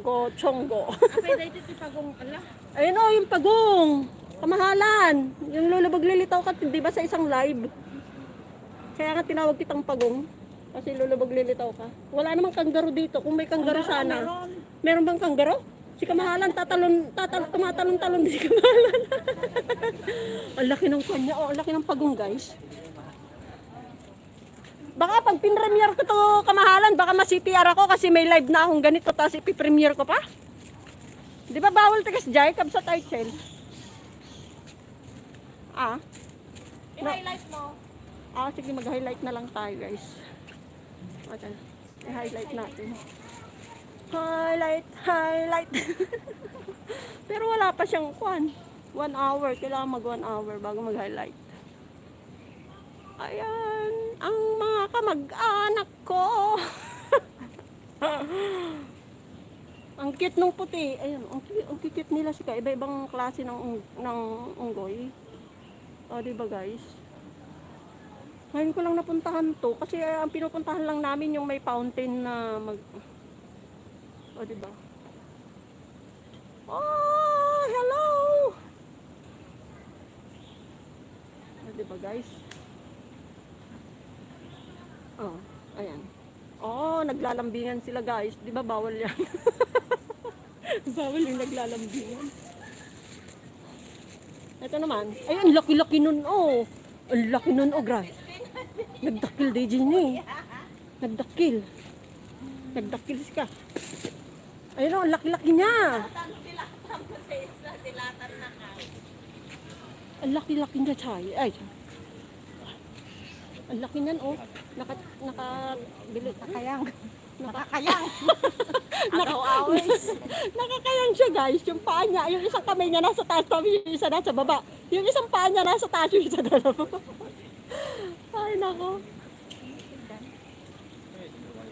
chonggo, chonggo. Apay dito si pagong ala. Ayun o, yung pagong. Kamahalan. Yung lulubog lilitaw ka, di ba sa isang live? Kaya nga tinawag kitang pagong. Kasi lulubog lilitaw ka. Wala namang kanggaro dito. Kung may kanggaro sana. Meron bang kanggaro? Si Kamahalan, tumatalon-talon din si Kamahalan. Ang laki ng kanya. Oh, ang laki ng pagong, guys. Baka pag pin-premiere ko to Kamahalan, baka ma-CPR ako kasi may live na akong ganito, tapos ipi-premiere ko pa. Di ba bawal tigas Jacob sa title? Ah? I-highlight mo. Ah, sige, mag-highlight na lang tayo, guys. Okay. I-highlight natin. Highlight. Pero wala pa siyang 1 hour. Kailangan mag 1 hour bago mag-highlight. Ayan, ang mga kamag-anak ko. Ang cute nung puti. Ayun, ang cute nila sika. Iba-ibang klase ng unggoy. O, diba guys? Ngayon ko lang napuntahan to. Kasi ang pinupuntahan lang namin yung may fountain na o, diba? Oh, hello! O, diba guys? Oh, ayan. Oh, naglalambingan sila guys. Diba bawal yan? Bawal yung naglalambingan. Ito naman. Ay, ang laki-laki nun, oh. Ang laki nun, oh, guys. Nagdakil, DJ ni. Nagdakil. Nagdakil siya. Ayun, oh, ang laki-laki niya. Ang laki-laki niya, chay. Ay, ang laki niyan, oh. Nakakayang. Nakakayang siya, guys. Yung paa niya, yung isang kamay niya nasa taas, yung isa nasa baba. Yung isang paa niya nasa taas, yung isa dalawa. Ay, nako.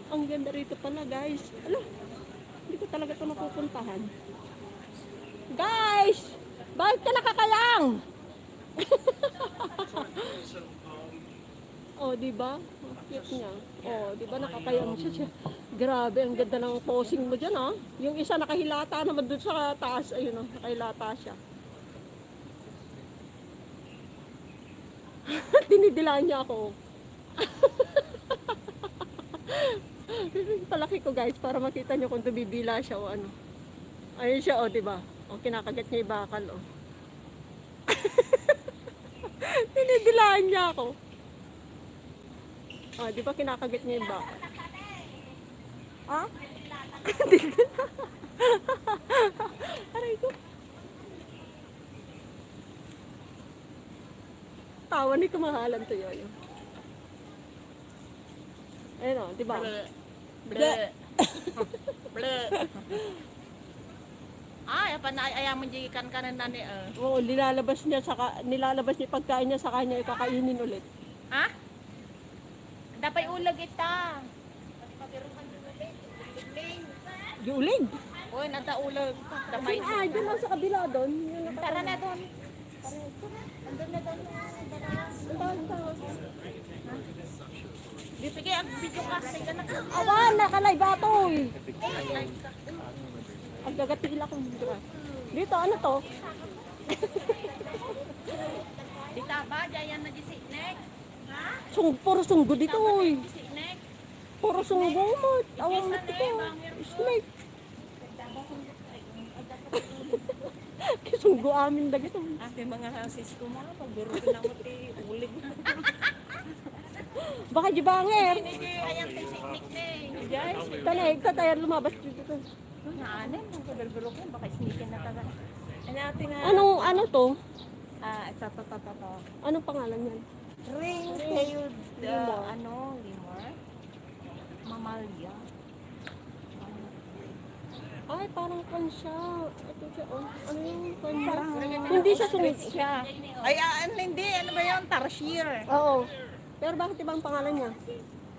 Ang ganda rito pala, guys. Ala, hindi ko talaga ito napupuntahan. Guys! Bakit ka nakakayang? Oh, diba? Cute niya. Oh, diba nakakayang siya. Grabe, ang ganda ng posing mo dyan, ha? Yung isa nakahilata naman dun sa taas. Ayun, oh, nakahilata siya. Dinidilaan niya ako. Palaki ko, guys, para makita niyo kung tumibila siya o ano. Ayun siya, oh, diba? O, kinakagat niya yung bakal, oh. Dinidilaan niya ako. Ah, di ba kinakagat niya yung bakal? Ha? Aray ko. Tawa ni Kamahalan to yun. Ayun o, di ba? Ble. Ble. Ay, ayaw mo jikan ka na ni Oo, nilalabas niya pagkain niya sa kanya ipakainin ulit. Ha? Dapat ulag ita. Yung ulig? Uy, nata ulag. Dapat Ay, doon lang sa kabila doon. tara na doon. Andun na doon. Sige, ang video ka. Sige na ka. Awan, nakalive atoy. Ang gagatila ko dito, ano to? Dita ba? Diyan na gisiknek. Ha? Puro sunggo dito, oy. Gisiknek. Puro sunggo mo. Awang mo ito. Snake. Kisunggo amin na gito. Ate mga hasis ko mga pagbiro kinamot ulig. Baka jibanger. Hindi ayang gisiknek ne. Guys, tanay, tatayar lumabas dito. Naanin, ang kabel-belo ko, baka sneakin na taga. Ano ating Ano to? ito. Anong pangalan yan? Ring-tailed, Lemur. lemur? Mamalia. Ay, parang pan siya. Ito siya, oh. Ano yung pan siya? Hindi siya sumit siya. Ay, hindi. Ano ba yun? Tarsier. Oo. Pero bakit ibang pangalan niya?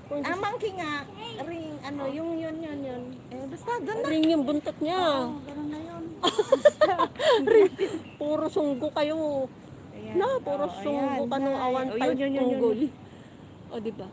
Kung Ang monkey nga, ring, yung yun. Basta doon na. ring yung buntot niya. Ganun na yun. Puro sunggo kayo. Ayan. Na, puro sunggo ka nung awan type Yun. unggoy. O, diba?